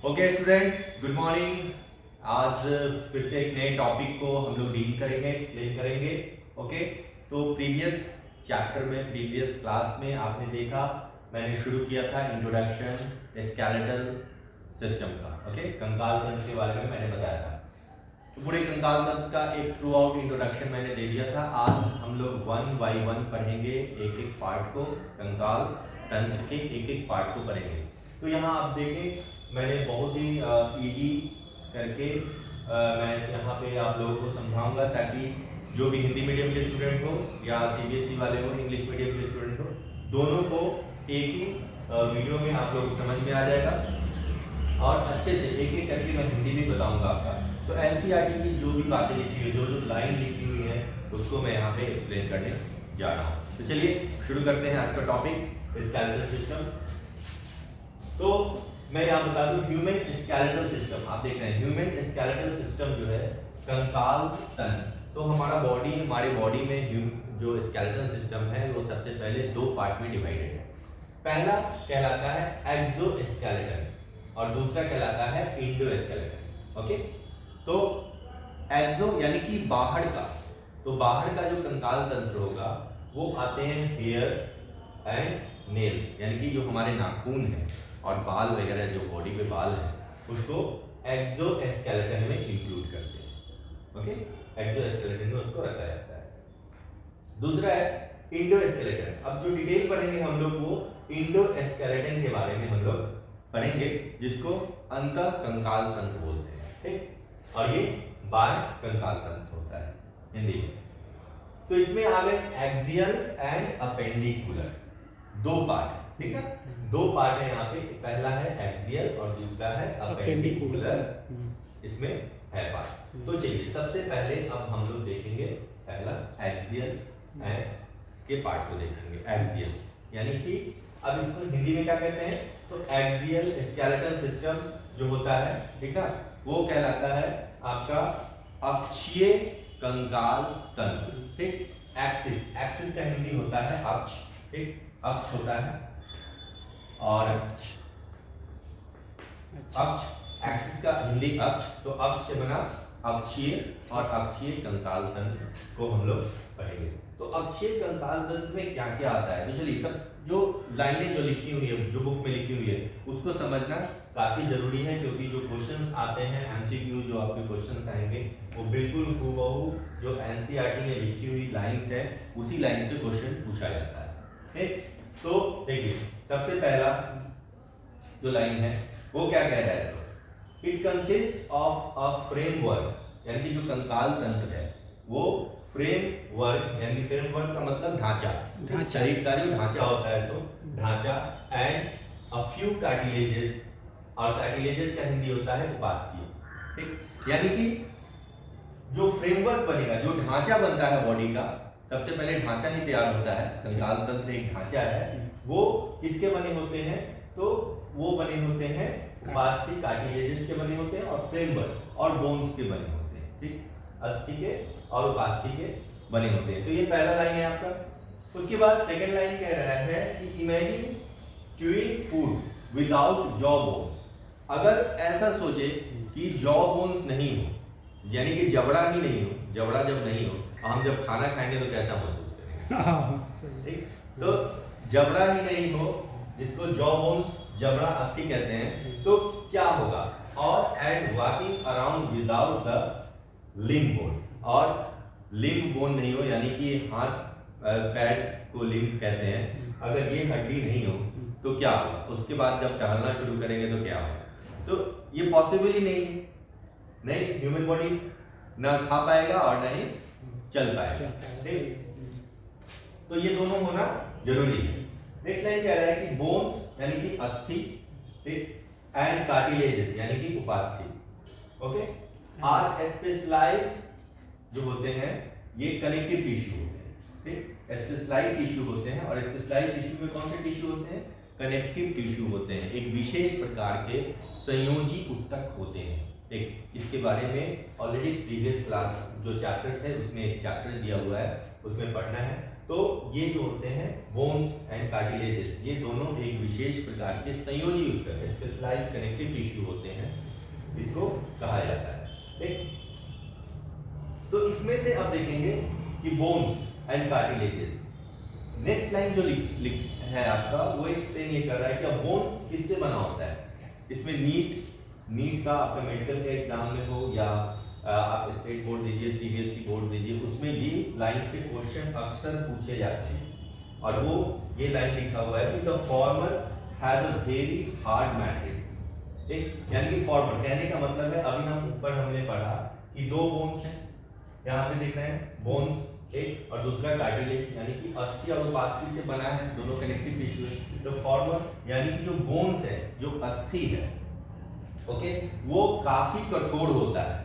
Okay students, good morning. आज फिर से एक नए टॉपिक को हम लोग डील करेंगे, एक्सप्लेन करेंगे। ओके, तो प्रीवियस चैप्टर में, प्रीवियस क्लास में आपने देखा, मैंने शुरू किया था इंट्रोडक्शन स्केलेटल सिस्टम का। ओके, कंकाल तंत्र के बारे में मैंने बताया था। तो पूरे कंकाल तंत्र का एक थ्रू आउट इंट्रोडक्शन मैंने दे दिया था। आज हम लोग 1 बाय 1 पढ़ेंगे, एक एक पार्ट को, कंकाल तंत्र के एक एक पार्ट को पढ़ेंगे। तो यहाँ आप देखें, मैंने बहुत ही इजी करके मैं यहाँ पे आप लोगों को समझाऊंगा, ताकि जो भी हिंदी मीडियम के स्टूडेंट हो या सीबीएसई वाले हो, इंग्लिश मीडियम के स्टूडेंट हो, दोनों को एक ही वीडियो में आप लोग समझ में आ जाएगा। और अच्छे से एक एक करके मैं हिंदी भी बताऊंगा आपका। तो एनसीईआरटी की जो भी बातें लिखी हुई, जो लाइन लिखी हुई है, उसको मैं यहाँ पे एक्सप्लेन करने जा रहा हूँ। तो चलिए शुरू करते हैं आज का टॉपिक, स्केलेटल सिस्टम। तो मैं यहाँ बता दूं, ह्यूमन स्केलेटल सिस्टम आप देख रहे हैं। ह्यूमन स्केलेटल सिस्टम जो है कंकाल तंत्र। तो हमारे बॉडी में जो स्केलेटल सिस्टम है वो सबसे पहले दो पार्ट में डिवाइडेड है। पहला कहलाता है एक्सोस्केलेटन और दूसरा कहलाता है इंडोस्केलेटन। ओके, तो एक्सो यानी कि बाहर का, तो बाहर का जो कंकाल तंत्र होगा वो आते हैं हेयर्स एंड नेल्स, यानी कि जो हमारे नाखून है और बाल वगैरह, जो बॉडी पे बाल है, उसको एक्सोस्केलेटन में इंक्लूड करते हैं। ओके, एक्सोस्केलेटन में उसको रखा जाता है। दूसरा है इंडोस्केलेटन। अब जो डिटेल पढ़ेंगे हम लोग वो इंडोस्केलेटन के बारे में हम लोग पढ़ेंगे, जिसको अंतः कंकाल तंत्र बोलते हैं। ठीक, और ये बाह्य कंकाल तंत्र होता है हिंदी में। तो इसमें आ गए एक्सियल एंड अपेंडिकुलर, दो पार्ट। ठीक है, दो पार्ट है यहाँ पे, पहला है एक्सियल और दूसरा है अपेंडिकुलर। इसमें है पार्ट। तो चलिए सबसे पहले अब हम लोग देखेंगे पहला एक्सियल के पार्ट को देखेंगे। एक्सियल यानी कि अब इसको हिंदी में क्या कहते हैं, तो एक्सियल स्केलेटल सिस्टम जो होता है, ठीक है, वो कहलाता है आपका अक्षीय कंकाल तंत्र। ठीक, एक्सिस, एक्सिस का हिंदी होता है अक्ष। ठीक, अक्ष होता है और अक्ष, एक्सिस का हिंदी अक्ष, तो अक्ष से बना अक्षीय और अक्षीय कंकाल तंत्र को हम लोग पढ़ेंगे। तो अक्षीय कंकाल तंत्र में क्या क्या आता है, तो चलिए सब जो लाइनें जो लिखी हुई है, जो बुक में लिखी हुई है, उसको समझना काफी जरूरी है, क्योंकि जो क्वेश्चंस आते हैं एमसीक्यू, जो आपके क्वेश्चंस आएंगे वो बिल्कुल हूबहू जो एनसीईआरटी में लिखी हुई लाइंस है, उसी लाइन से क्वेश्चन पूछा जाता है। ठीक, तो देखिए सबसे पहला जो लाइन है वो क्या कह रहा है, it consist of a framework, यानी कि जो कंकाल तंत्र है वो फ्रेमवर्क, यानी फ्रेमवर्क का मतलब ढांचा, शरीर का जो ढांचा होता है, तो ढांचा एंड अ फ्यू कार्टिलेजेस, और कार्टिलेजेस का हिंदी होता है उपास्थि। ठीक, यानी कि जो फ्रेमवर्क बनेगा, जो ढांचा बनता है बॉडी का, सबसे पहले ढांचा ही तैयार होता है। कंकाल तंत्र एक ढांचा है, वो किसके बने होते हैं, तो वो बने होते हैं उपास्थि, कार्टिलेजेस के बने होते हैं, और फ्रेमवर्क और बोन्स के बने होते हैं। ठीक, अस्थि के और उपास्थि के बने होते हैं। तो ये पहला लाइन है आपका। उसके बाद सेकंड लाइन कह रहा है कि imagine chewing food without jaw bones. अगर ऐसा सोचे कि जॉ बोन्स नहीं हो, यानी कि जबड़ा ही नहीं हो, जबड़ा जब नहीं हो, हम जब खाना खाएंगे तो कैसा महसूस करेंगे। ठीक, तो जबड़ा ही नहीं हो, जिसको जॉ बोन्स, जबड़ा अस्थि कहते हैं, तो क्या होगा, और and walking around without the limb bone, और लिम्ब बोन नहीं हो, यानी कि हाथ पैर को लिम्ब कहते हैं, अगर ये हड्डी नहीं हो तो क्या होगा, उसके बाद जब टहलना शुरू करेंगे तो क्या होगा। तो ये पॉसिबल ही नहीं है, नहीं, ह्यूमन बॉडी ना खा पाएगा और ना ही चल पाएगा। ठीक, तो ये दोनों होना जरूरी है। नेक्स्ट लाइन कह रहा है कि बोन्स यानी कि अस्थि, ठीक, एंड कार्टिलेजेस यानी कि उपास्थि, ओके, आर स्पेशलाइज्ड जो होते हैं, ये कनेक्टिव टिश्यू होते हैं। ठीक, स्पेशलाइज्ड टिश्यू होते हैं, और स्पेशलाइज्ड टिश्यू में कौन से टिश्यू होते हैं, कनेक्टिव टिश्यू होते हैं, एक विशेष प्रकार के संयोजी ऊतक होते हैं। ठीक, इसके बारे में ऑलरेडी प्रीवियस क्लास जो चैप्टर्स है उसमें एक चैप्टर दिया हुआ है, उसमें पढ़ना है। तो ये जो होते हैं बोन्स एंड कार्टिलेजेस, ये दोनों एक विशेष प्रकार के संयोजी ऊतक स्पेशलाइज्ड कनेक्टिव टिश्यू होते हैं, इसको कहा जाता है। ठीक, तो इसमें से अब देखेंगे कि bones and cartilages. Next line जो लिख है आपका वो एक्सप्लेन ये कर रहा है कि बोन्स किससे बना होता है। इसमें नीट का आपका मेडिकल के एग्जाम में हो या आप स्टेट बोर्ड दीजिए, सीबीएसई बोर्ड दीजिए, उसमें ये लाइन से क्वेश्चन अक्सर पूछे जाते हैं। और वो ये लाइन लिखा हुआ है कि the former has a very hard matrix. ठीक, यानी कि फॉर्मर कहने का मतलब है, अभी हम ऊपर हमने पढ़ा कि दो बोन्स हैं, यहाँ पे देख रहे हैं बोन्स एक और दूसरा कार्टिलेज, यानी कि अस्थि और उपास्थि से बना है, दोनों कनेक्टिव टिश्यू है। तो फॉर्मर यानी कि जो बोन्स है, जो अस्थि है, ओके, वो काफी कठोर होता है।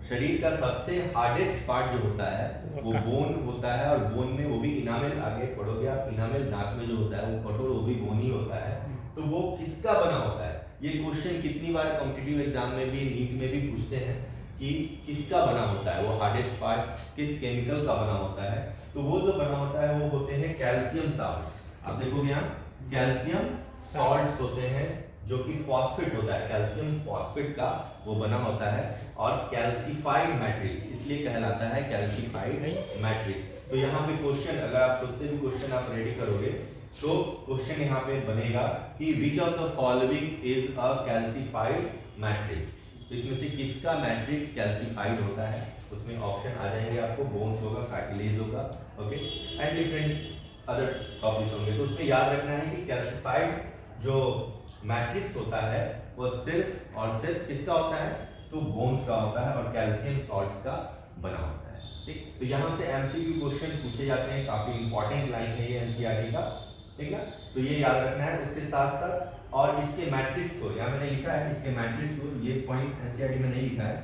शरीर का सबसे हार्डेस्ट पार्ट जो होता है वो बोन होता है, और बोन में वो भी इनामेल, आगे पढ़ोगे आप, इनामेल नाक में जो होता है वो कठोर, वो भी बोन ही होता है। तो वो किसका बना होता है, ये क्वेश्चन कितनी बार कॉम्पिटिटिव एग्जाम में भी, नीट में भी पूछते हैं कि किसका बना होता है, वो हार्डेस्ट पार्ट किस केमिकल का बना होता है। तो वो जो बना होता है वो होते हैं कैल्शियम सॉल्ट्स। आप देखोगे यहाँ कैल्शियम सॉल्ट्स होते हैं, जो कि फॉस्फेट होता है, कैल्शियम फॉस्फेट का वो बना होता है, और कैल्सिफाइड मैट्रिक्स इसलिए कहलाता है कैल्सिफाइड मैट्रिक्स। तो यहाँ पे क्वेश्चन, अगर आप खुद से भी क्वेश्चन आप रेडी करोगे तो क्वेश्चन यहाँ पे बनेगा कि which of the following is a calcified matrix. तो इसमें से किसका मैट्रिक्स कैल्सिफाइड होता है, उसमें ऑप्शन आ जाएंगे आपको, बोन्स होगा, कार्टिलेज होगा, okay, and different other topics होंगे। तो उसमें याद रखना है कि कैल्सिफाइड जो मैट्रिक्स होता है वो सिर्फ और सिर्फ किसका होता है, तो बोन्स का होता है और कैल्शियम सॉल्ट्स का बना होता है। ठीक, तो यहाँ से एमसीक्यू क्वेश्चन पूछे जाते हैं, काफी इंपॉर्टेंट लाइन है ये एनसीईआरटी का, ठीक है, तो ये याद रखना है। उसके साथ साथ और इसके मैट्रिक्स को यहाँ मैंने लिखा है, इसके मैट्रिक्स को, ये पॉइंट एनसीईआरटी में नहीं लिखा है,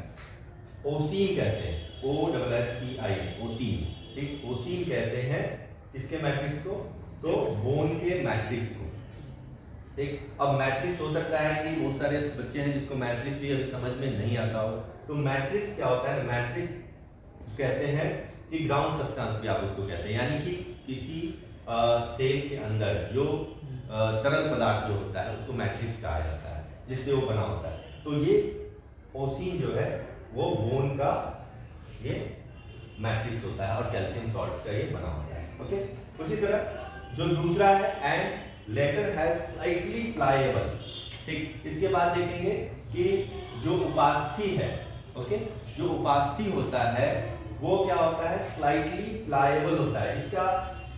ओसीन कहते हैं, OSSEIN, ओसीन। ठीक, ओसीन कहते हैं इसके मैट्रिक्स को, तो बोन के मैट्रिक्स को। ठीक, अब मैट्रिक्स हो सकता है कि बहुत सारे बच्चे हैं जिसको मैट्रिक्स भी अभी समझ में नहीं आता हो। तो मैट्रिक्स क्या होता है, मैट्रिक्स कहते हैं कि ग्राउंड सब्सटेंस भी आप उसको कहते हैं, यानी कि किसी सेल के अंदर जो तरल पदार्थ जो होता है उसको मैट्रिक्स कहा जाता है, जिससे वो बना होता है। तो ये ओसीन जो है वो बोन का ये मैट्रिक्स होता है और कैल्शियम सॉल्ट्स का ये बना होता है, ओके। उसी तरह जो दूसरा है, and later has slightly pliable. ठीक, इसके बाद देखेंगे कि जो उपास्थि है, ओके, जो उपास्थि होता है वो क्या होता है, स्लाइटली प्लायबल होता है, इसका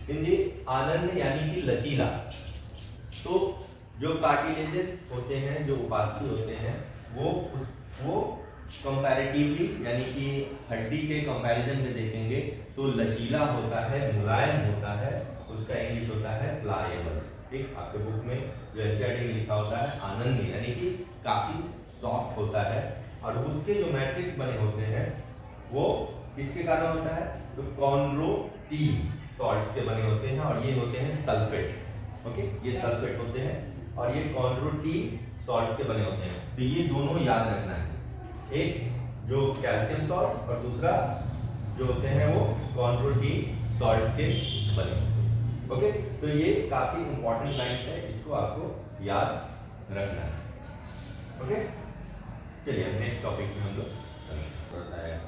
हिंदी आनंद यानी कि लचीला। तो जो कार्टिलेजेस होते हैं, जो उपास्थि होते हैं, वो कंपैरेटिवली यानी कि हड्डी के कंपैरिजन में देखेंगे तो लचीला होता है, मुलायम होता है, उसका इंग्लिश होता है प्लायबल। ठीक, आपके बुक में जो एनसीईआरटी में लिखा होता है आनंद यानी कि काफी सॉफ्ट होता है, और उसके जो मैट्रिक्स बने होते हैं वो किसके कारण होता है, तो कॉन्ड्रोटिन सॉल्ट्स के बने होते हैं, और ये होते हैं सल्फेट, ओके, ये सल्फेट होते हैं और ये कॉन्ड्रोटिन सॉल्ट्स के बने होते हैं। तो ये दोनों याद रखना है, एक जो कैल्शियम सॉल्ट्स और दूसरा जो होते हैं वो कॉन्ड्रोटिन सॉल्ट्स के बने होते हैं, ओके। तो ये काफी इंपॉर्टेंट लाइन्स है, इसको आपको याद रखना है, ओके। चलिए नेक्स्ट टॉपिक में हम लोग बताएगा,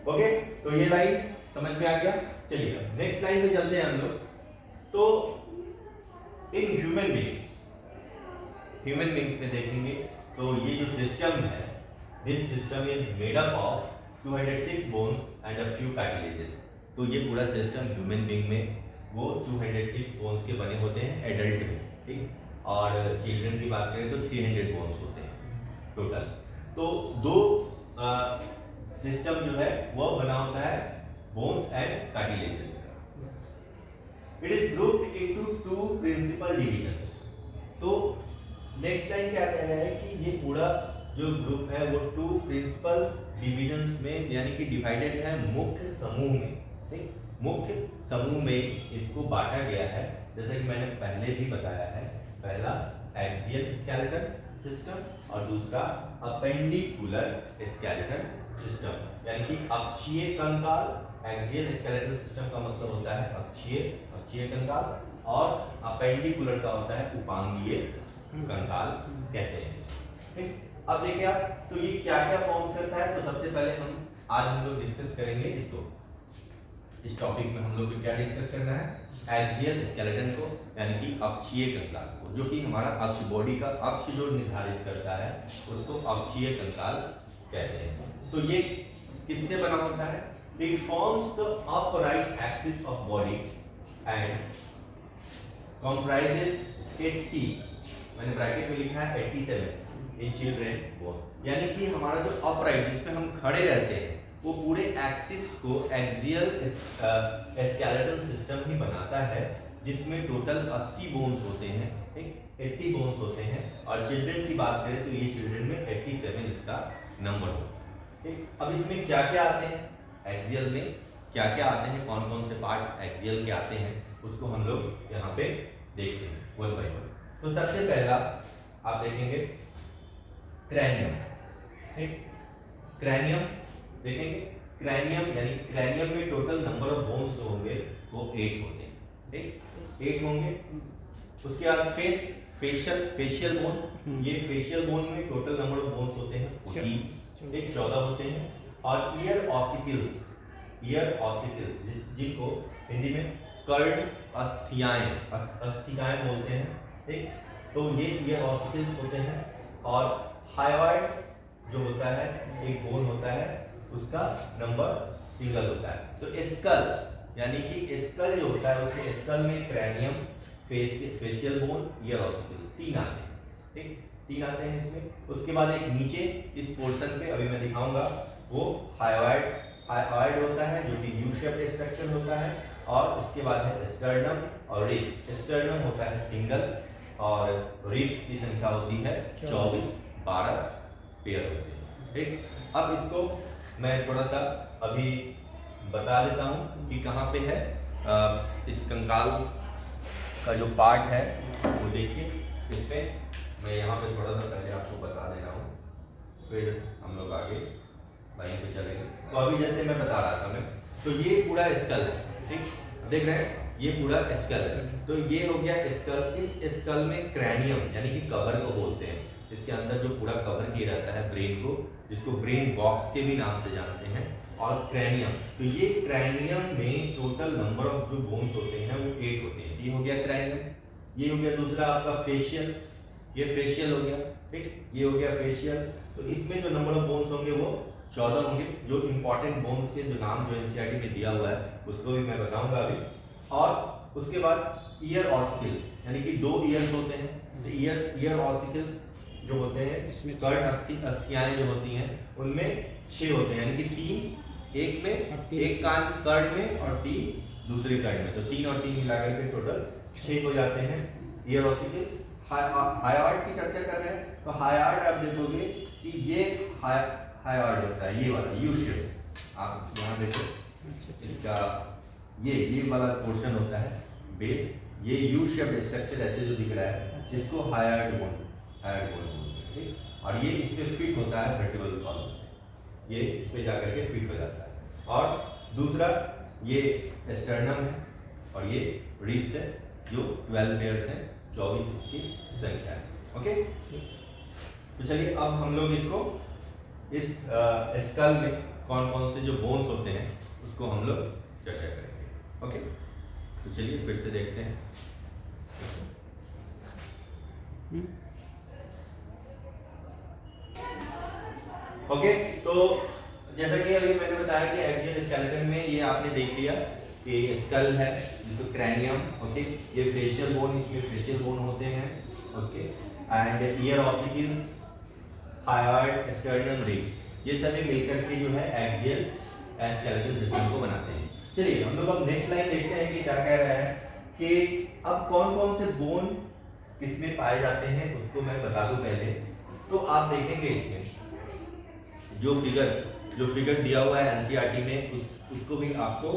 ओके। तो ये लाइन समझ में आ गया। चलिए नेक्स्ट लाइन पे चलते हैं हम लोग। तो इन ह्यूमन बींग्स में देखेंगे तो ये जो सिस्टम है, this system is made up of 206 bones and a few cartilages. तो ये पूरा सिस्टम ह्यूमन बींग में वो 206 बोन्स के बने होते हैं एडल्ट में, ठीक, और चिल्ड्रन की बात करें तो 300 बोन्स होते हैं टोटल। तो दो सिस्टम जो है वो बना होता है बोन्स एंड कार्टिलेजेस का। It is grouped into two principal divisions. तो नेक्स्ट लाइन क्या कह रहा है कि ये पूरा जो ग्रुप है वो टू प्रिंसिपल डिविजन्स में यानी कि डिवाइडेड है, मुख्य समूह में, ठीक, मुख्य समूह में इसको बांटा गया है। जैसा कि मैंने पहले भी बताया है, पहला एक्सियल स्केलेटन सिस्टम और दूसरा अपेंडिकुलर स्केलेटन सिस्टम, यानी कि अक्षीय कंकाल एक्सियल स्केलेटल सिस्टम का मतलब होता है अक्षीय कंकाल, और अपेंडिकुलर का होता है उपांगीय कंकाल कहते हैं। ठीक, अब देखिए आप, तो ये क्या क्या फॉर्म्स करता है। तो सबसे पहले आज हम लोग डिस्कस करेंगे इसको, इस टॉपिक में हम लोग को क्या डिस्कस करना है, एक्सियल स्केलेटन को, यानी कि अक्षीय कंकाल को, जो कि हमारा अक्ष, बॉडी का अक्ष जो निर्धारित करता है उसको अक्षीय कंकाल कहते हैं। तो ये किससे बना होता है? It forms the upright axis of body and comprises 80, मैंने ब्रैकेट में लिखा है 87 इन चिल्ड्रेन बोन, यानी कि हमारा जो अपराइट जिसपे हम खड़े रहते हैं वो पूरे एक्सिस को एक्सियल स्केलेटल सिस्टम ही बनाता है, जिसमें टोटल 80 बोन्स होते हैं, ठीक, 80 बोन्स होते हैं। और चिल्ड्रन की बात करें तो ये चिल्ड्रन में 87 इसका नंबर हो। ठीक, अब इसमें क्या क्या आते हैं, एक्सियल में क्या क्या आते हैं, कौन कौन से पार्ट्स एक्सियल के आते हैं, उसको हम लोग यहाँ पे देखते हैं वन बाय वन। तो सबसे पहला आप देखेंगे क्रैनियम। ठीक, क्रैनियम देखेंगे, क्रैनियम यानी क्रैनियम में टोटल नंबर ऑफ बोन्स जो होंगे वो 8 होते हैं। ठीक, 8 होंगे। उसके बाद फेशियल बोन, ये फेशियल बोन में टोटल नंबर ऑफ बोन्स होते हैं 14 होते हैं। और ईयर ऑसिकल्स जिनको हिंदी में कर्ड अस्थियाएं बोलते हैं। ठीक, तो ये ईयर ऑसिकल्स होते हैं। और हायोइड जो होता है एक बोन होता है, उसका नंबर सिंगल होता है। तो स्कल यानी कि स्कल जो होता है उसमें स्कल में cranium, facial bone, ear ossicles 3 आते हैं। ठीक, 3 आते हैं इसमें। उसके बाद एक नीचे इस पोर्शन पे अभी मैं दिखाऊंगा, वो हायोइड होता है जो कि यू शेप्ड स्ट्रक्चर होता है। और उसके बाद है स्टर्नम और रिब्स। स्टर्नम होता है सिंगल और रिब्स की संख्या होती है 12 पेयर होते हैं। ठीक, अब इसको मैं थोड़ा सा अभी बता देता हूँ कि कहाँ पे है। इस कंकाल का जो पार्ट है वो देखिए, इसमें मैं यहाँ पे थोड़ा सा पहले आपको बता दे रहा हूँ, फिर हम लोग आगे लाइन पे चलेंगे। तो अभी जैसे मैं बता रहा था मैं, तो ये पूरा स्कल है। ठीक, देख रहे हैं, ये पूरा स्कल है। तो ये हो गया स्कल। इस स्कल में क्रैनियम यानी कि कवर को बोलते हैं, इसके अंदर जो पूरा कवर किया रहता है ब्रेन को, जिसको ब्रेन बॉक्स के भी नाम से जानते हैं। और क्रैनियम, तो ये क्रैनियम में टोटल नंबर ऑफ जो बोन्स होते हैं वो 8 होते हैं। ये हो गया क्रैनियम। ये हो गया दूसरा आपका फेशियल, ये फेशियल हो गया। ठीक, ये हो गया फेशियल। तो इसमें जो नंबर ऑफ बोन्स होंगे वो 14 होंगे। जो इंपॉर्टेंट बोन्स के जो नाम जो एनसीईआरटी में दिया हुआ है उसको भी मैं बताऊंगा अभी। और उसके बाद ईयर ऑसिकल्स यानी कि 2 ईयर्स होते हैं। तो ईयर ऑसिकल्स जो होते हैं, कर्ड अस्थियाएं जो होती हैं उनमें 6 होते हैं, यानी कि 3 एक में, एक कान कर्ड में और 3 दूसरे कर्ड में। तो 3 और 3 मिलाकर के टोटल 6 हो जाते हैं ईयर ऑसिकल्स। हायोइड की चर्चा कर रहे हैं, तो हायोइड आप देखोगे कि ये हायोइड होता है, ये वाला यू शेप। आप यहाँ देखो, इसका ये वाला पोर्शन होता है बेस, ये यू शेप स्ट्रक्चर ऐसे जो दिख रहा है इसको हायोइड बोन बोलते हैं। ठीक, और ये इस पे फिट होता है वर्टिब्रल कॉलम, ये इस पे जाकर के फिट हो जाता है। और दूसरा ये स्टर्नम है और ये रिब्स है, जो 12 पेयर्स हैं, 24 इसकी संख्या है। ओके, तो चलिए अब हम लोग इसको इस स्कल में कौन कौन से जो बोन्स होते हैं उसको हम लोग चर्चा करेंगे। ओके, तो चलिए फिर से देखते हैं। ओके, तो जैसा कि अभी मैंने बताया कि एक्सियल स्केलेटन में ये आपने देख लिया कि स्कल है, जिसको क्रैनियम, ओके, ये फेशियल बोन, इसमें फेशियल बोन होते हैं, okay, and ear ossicles, hyoid, sternum, ribs, ये सभी मिलकर के जो है एक्सियल स्केलेटल सिस्टम को बनाते हैं। चलिए हम लोग अब नेक्स्ट लाइन देखते हैं कि क्या कह रहा है कि अब कौन कौन से बोन किसमें पाए जाते हैं उसको मैं बता दूं पहले। तो आप देखेंगे इसमें जो फिगर दिया हुआ है एनसीईआरटी में, उसको भी आपको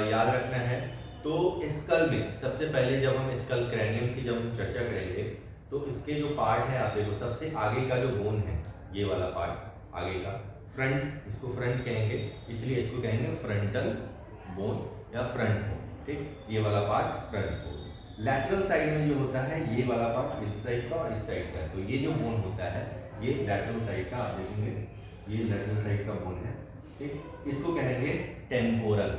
याद रखना है। तो स्कल में सबसे पहले जब हम स्कल क्रैनियम की जब हम चर्चा करेंगे तो इसके जो पार्ट है आप देखो, सबसे आगे का जो बोन है ये वाला पार्ट आगे का फ्रंट, इसको फ्रंट कहेंगे, इसलिए इसको कहेंगे फ्रंटल बोन या फ्रंट बोन। ठीक, ये वाला part front bone. Lateral side में जो होता है ये वाला पार्ट इस साइड का और इस साइड का, तो ये जो बोन होता है ये लैटरल साइड का, आप देखेंगे ये लैटरल साइड का बोन है। ठीक, इसको कहेंगे टेम्पोरल।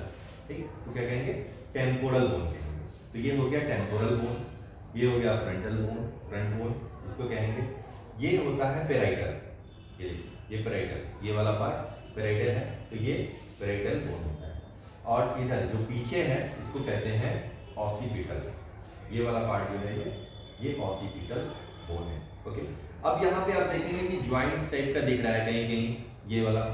ठीक, इसको क्या कहेंगे? टेम्पोरल बोन कहेंगे। तो ये हो गया टेम्पोरल बोन, ये हो गया फ्रंटल बोन, फ्रंट बोन, इसको कहेंगे। ये होता है पेराइटल, ये पेराइटल, ये वाला पार्ट पेराइटल है, तो ये पेराइटल बोन होता है। और इधर जो पीछे है इसको कहते हैं ऑसिपिटल, ये वाला पार्ट जो है ये ऑसिपिटल बोन है। ओके, अब यहाँ पे आप देखेंगे कि ज्वाइंट्स टाइप का दिख रहा है कहीं कहीं, ये वाला,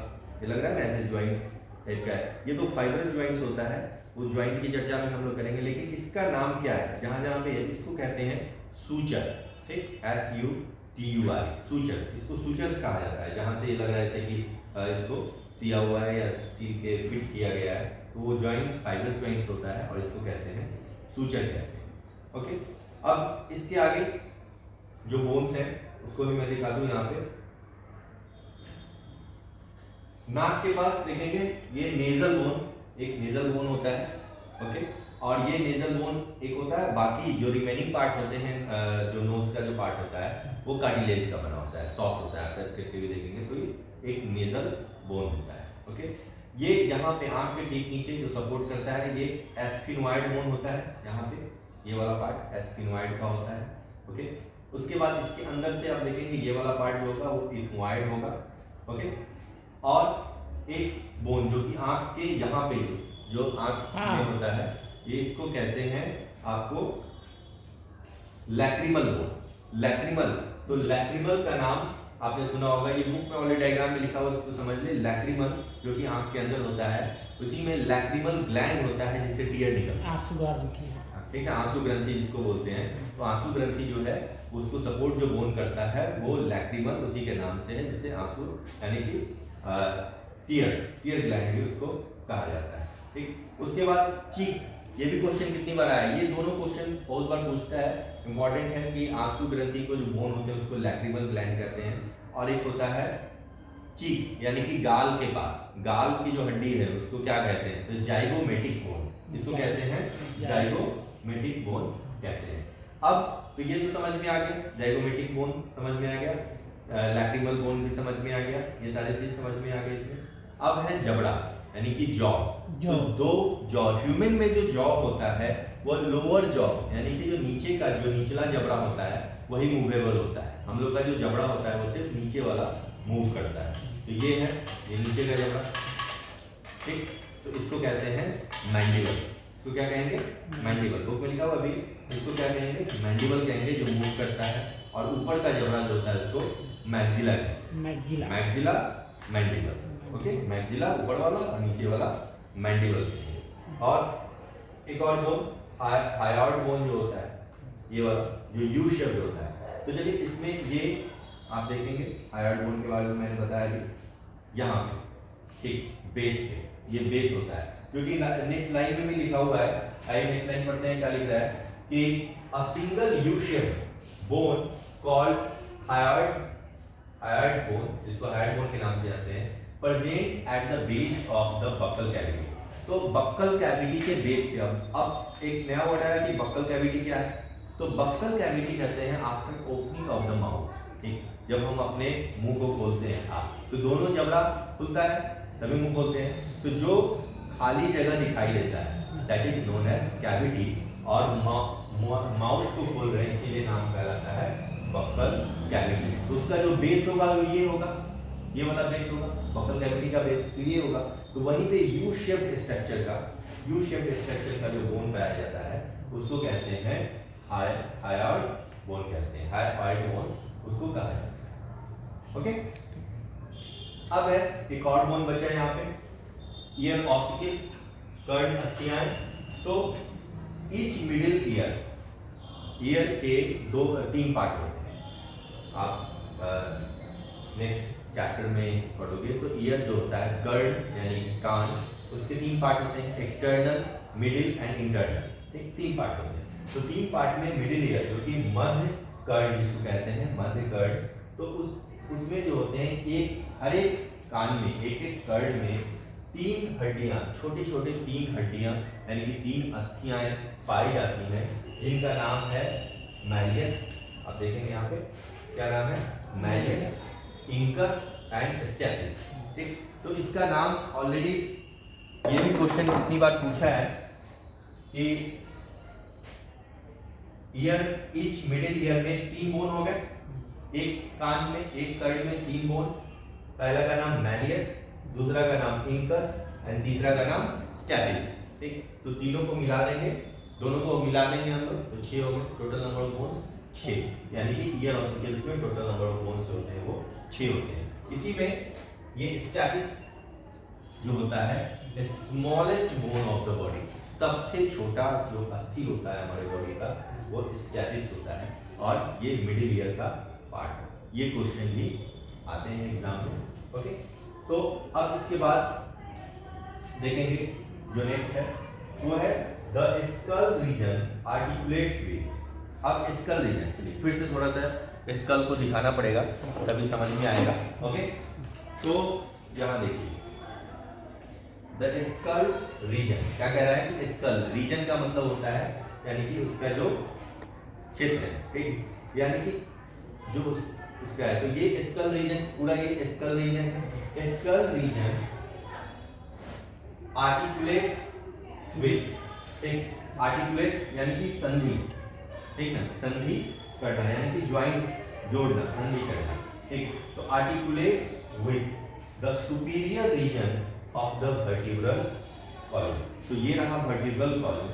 ये लग रहा है ना ऐसे ज्वाइंट्स टाइप का है, ये तो फाइबरस ज्वाइंट्स होता है, वो ज्वाइंट की चर्चा में हम लोग करेंगे। लेकिन इसका नाम क्या है? जहाँ जहाँ पे है इसको कहते हैं सूचर। ठीक, SUTUR, सूचर्स, इसको सूचर्स कहा जाता है। जहाँ से ये लग रहा है कि इसको सिया हुआ है या सील के फिट किया गया है, तो वो ज्वाइंट फाइबरस ज्वाइंट्स होता है और इसको कहते हैं सूचर कहते हैं। ओके, अब इसके आगे जो बोन्स हैं उसको भी मैं दिखा दूं। यहाँ पे नाक के पास देखेंगे ये नेजल बोन, एक नेजल बोन होता है। ओके, और ये नेजल बोन एक होता है, बाकी जो रिमेनिंग पार्ट होते हैं जो नोज का जो पार्ट होता है वो कार्टिलेज का बना होता है, सॉफ्ट होता है, टच करके भी देखेंगे तो ये एक नेजल बोन होता है। ओके, ये यहाँ पे आंख के ठीक नीचे जो सपोर्ट करता है ये एस्फिनोइड बोन होता है, यहाँ पे ये वाला पार्ट एस्फिनोइड का होता है। ओके, उसके बाद इसके अंदर से आप देखेंगे ये वाला पार्ट जो होगा वो इथमोइड होगा। ओके, और एक बोन जो कि आंख के यहाँ पे जो आंख में होता है ये इसको कहते हैं आपको लैक्रिमल बोन। लैक्रिमल, तो लैक्रिमल का नाम आपने सुना होगा, ये बुक में ऑलरेडी डायग्राम में लिखा हुआ है, उसको समझ ले। लैक्रिमल जो कि आंख के अंदर होता है, उसी में लैक्रिमल ग्लैंड होता है जिससे टीयर निकलता है, आंसू ग्रंथि। ठीक है, आंसू ग्रंथि जिसको बोलते हैं। तो आंसू ग्रंथि जो है उसको सपोर्ट जो बोन करता है वो लैक्रिमल उसी के नाम से है, जिससे आंसू यानी कि टीयर ग्लैंड भी उसको कहा जाता है। ठीक, उसके बाद चीक, ये भी क्वेश्चन कितनी बार आया है, ये दोनों क्वेश्चन बहुत बार पूछता है, इंपॉर्टेंट है कि आंसू ग्रंथि को जो बोन होते हैं उसको लैक्रिमल ग्लैंड कहते हैं, और एक होता है चीक यानी कि गाल के पास, गाल की जो हड्डी है उसको क्या कहते हैं? तो जाइगोमेटिक बोन, इसको कहते हैं जाइगोमेटिक बोन कहते हैं। अब तो ये तो समझ में आ गया, जाइगोमेटिक बोन समझ में आ गया, लैक्रिमल बोन भी समझ में आ गया, ये सारे चीज समझ में आ गए इसमें। अब है जबड़ा यानी कि जॉ। तो दो जॉ, ह्यूमन में जो जॉ होता है वो लोअर जॉ यानी कि जो नीचे का जो निचला जबड़ा होता है वही मूवेबल होता है। हम लोग का जो जबड़ा होता है वो सिर्फ नीचे वाला मूव करता है, तो ये है ये नीचे का जबड़ा। ठीक, तो इसको कहते हैं मैंडिबल, इसको क्या कहेंगे? मैंडिबल, बुक में लिखा हुआ अभी, इसको क्या कहेंगे? मैंडिबल कहेंगे जो मूव करता है। और ऊपर का जबड़ा जो होता है उसको मैक्सिला कहेंगे, मैक्सिला मैंडिबल। ओके, मैक्सिला ऊपर वाला और नीचे वाला मैंडिबल कहेंगे। और एक और बोन हायोइड बोन जो होता है ये वाला जो यू शेप होता है, तो चलिए इसमें ये आप देखेंगे हायोइड बोन के बारे में मैंने बताया कि यहाँ पे ठीक बेस पे ये बेस होता है, क्योंकि नेक्स्ट लाइन में भी लिखा हुआ है। आइए नेक्स्ट लाइन पढ़ते हैं क्या लिख रहा है कि a single U shape bone called hyoid bone, जिसको हायोइड बोन के नाम से जानते हैं, present at the base of the buccal cavity. तो बक्कल कैविटी के बेस पे अब एक नया वर्ड आया कि बक्कल कैविटी क्या है? तो बक्कल कैविटी कहते हैं after opening of the mouth. ठीक, जब हम अपने मुंह को खोलते हैं तो दोनों जबड़ा खुलता है तभी मुंह खोलते हैं, तो जो खाली जगह दिखाई देता है that is known as cavity, और माउथ को खोल रहे हैं इसीलिए नाम कहलाता है बक्कल कैविटी। तो उसका जो बेस होगा वो ये होगा, ये वाला बेस होगा, बक्कल कैविटी का बेस तो ये होगा। तो वहीं पे यू शेप्ड स्ट्रक्चर का जो बोन पाया जाता है उसको कहते हैं हायोइड बोन कहते हैं, हायोइड बोन उसको कहा जाता है। ओके, अब है एक और बोन बचा है यहाँ पे, ईयर ऑसिकल कर्ड अस्थियां। तो ईच मिडिल ईयर के तीन पार्ट होते हैं, आप नेक्स्ट चैप्टर में पढ़ोगे। तो ईयर जो होता है कर्ड यानी कान, उसके तीन पार्ट होते हैं, एक्सटर्नल, मिडिल एंड इंटरनल। ठीक, तीन पार्ट होते हैं। तो तीन पार्ट में मिडिल ईयर जो कि मध्य कर्ड जिसको कहते हैं, मध्य कर्ड, तो उसमें जो होते हैं हर एक कान में, एक एक कर्ड में 3 हड्डियां, छोटी छोटी 3 हड्डियां यानी कि 3 अस्थियां पाई जाती हैं, जिनका नाम है मैलियस। आप देखेंगे यहाँ पे क्या नाम है, मैलियस, इंकस एंड स्टेपिस। ठीक, तो इसका नाम ऑलरेडी ये भी क्वेश्चन कितनी बार पूछा है कि ईयर, ईच मिडिल ईयर में 3 बोन हो गए, एक कान में, एक कर्ड में 3 बोन। पहला का नाम मैलियस, दूसरा का नाम इंकस एंड तीसरा का नाम स्टेपिस। ठीक, तो तीनों को मिला देंगे, दोनों को मिला देंगे हम लोग, तो 6 हो गए। टोटल नंबर ऑफ बोन्स 6, यानी कि ईयर ऑसिकल्स में टोटल नंबर ऑफ बोन्स होते हैं वो 6 होते हैं। इसी में ये स्टेपिस जो होता है smallest bone of the body, सबसे छोटा जो अस्थि होता है हमारे बॉडी का वो स्टेपिस होता है, और ये मिडिल ईयर का पार्ट है। ये क्वेश्चन भी आते हैं एग्जाम में। ओके, तो अब इसके बाद देखेंगे जो नेक्स्ट है वो है the skull reason articulates with. अब स्कल रीजन, चलिए फिर से थोड़ा सा स्कल को दिखाना पड़ेगा तभी समझ में आएगा। ओके, तो यहाँ देखिए द स्कल रीजन क्या कह रहा है कि स्कल रीजन का मतलब होता है यानी कि उसका जो क्षेत्र है, ठीक, यानी कि जो उसका है, तो ये स्कल रीजन, पूरा ये स्कल रीजन है। स्कल रीजन आर्टिकुलेट्स विद, ठीक, आर्टिकुलेट्स यानी कि संधि, ठीक ना, संधि करना यानी कि ज्वाइंट, जोड़ना, संधि करना। ठीक, तो articulates with the superior region of the vertebral column. तो ये रहा वर्टिब्रल कॉलम,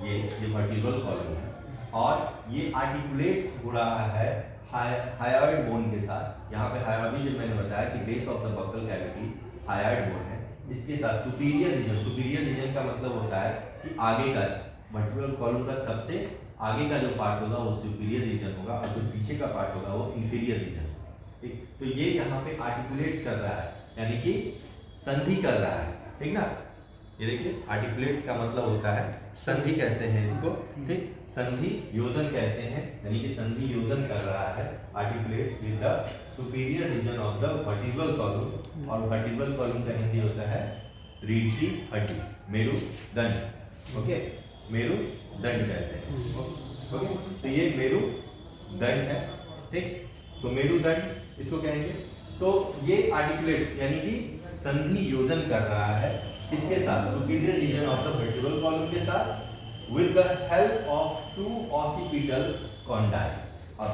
ये वर्टिब्रल कॉलम है, और ये आर्टिकुलेट्स हो रहा है हायोइड बोन के साथ। यहाँ पे हायोइड जो मैंने बताया कि base of the buccal cavity hyoid bone है, इसके साथ सुपीरियर रीजन। सुपीरियर रीजन का मतलब होता है कि आगे का, वर्टिब्रल कॉलम का सबसे आगे का जो पार्ट होगा वो सुपीरियर रीजन होगा, और जो पीछे का पार्ट होगा वो इंफीरियर रीजन। ठीक, तो ये यहाँ पे आर्टिकुलेट्स कर रहा है यानी कि संधि कर रहा है, ठीक ना। ये देखिए आर्टिकुलेट्स का मतलब होता है संधि कहते हैं इसको, ठीक, संधि योजन कहते हैं, यानी कि संधि योजन कर रहा है articulates with the superior region of the vertebral column. और वर्टिब्रल कॉलम का हिंदी होता है रीढ़ की हड्डी, मेरुदंड। ओके, मेरुदंड कहते हैं। ओके, तो ये मेरुदंड है, ठीक, तो मेरुदंड इसको कहेंगे। तो ये आर्टिकुलेट्स यानी कि संधि योजन कर रहा है किसके साथ, superior region of the vertebral column के साथ, with the help of 2 occipital condyli। अब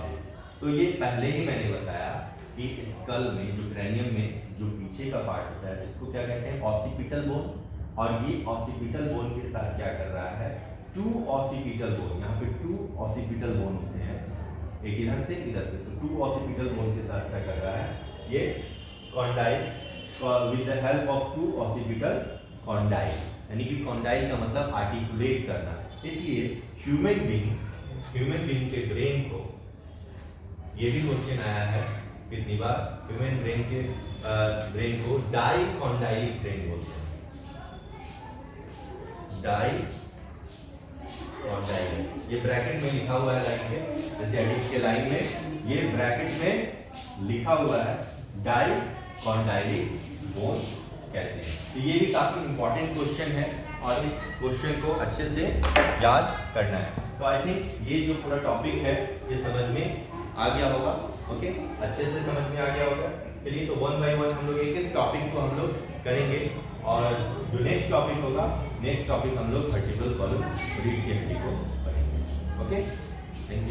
तो ये पहले ही मैंने बताया कि स्कल में, जो क्रैनियम में जो पीछे का पार्ट होता है इसको क्या कहते हैं, ऑसिपिटल बोन, और ये ऑसिपिटल बोन के साथ क्या कर रहा है, 2 ऑसिपिटल बोन, यहाँ पे 2 ऑसिपिटल बोन होते हैं, एक इधर से इधर से, तो 2 ऑसिपिटल बोन के साथ क्या कर रहा है, ये condyle with the help of 2 occipital condyle, यानी कि कॉन्डाइल का मतलब आर्टिकुलेट करना। इसलिए ह्यूमन बीइंग के ब्रेन को, ये भी क्वेश्चन आया है कितनी बार, ह्यूमन ब्रेन को डाइकॉन्डाइलिक ब्रेन बोलते हैं, डाइकॉन्डाइलिक। ये ब्रैकेट में लिखा हुआ है लाइन में, जैसे एडिक्स के लाइन में ये ब्रैकेट में लिखा हुआ है डाइकॉन्डाइलिक बोन कहते हैं। तो ये भी काफी इंपॉर्टेंट क्वेश्चन है और इस क्वेश्चन को अच्छे से याद करना है। तो आई थिंक ये जो पूरा टॉपिक है ये समझ में आ गया होगा। ओके, अच्छे से समझ में आ गया होगा। चलिए, तो 1 बाय 1 हम लोग एक एक टॉपिक को हम लोग करेंगे, और जो नेक्स्ट टॉपिक होगा, नेक्स्ट टॉपिक हम लोग वर्टिब्रल कॉलम रीढ़ की हड्डी को पढ़ेंगे। ओके।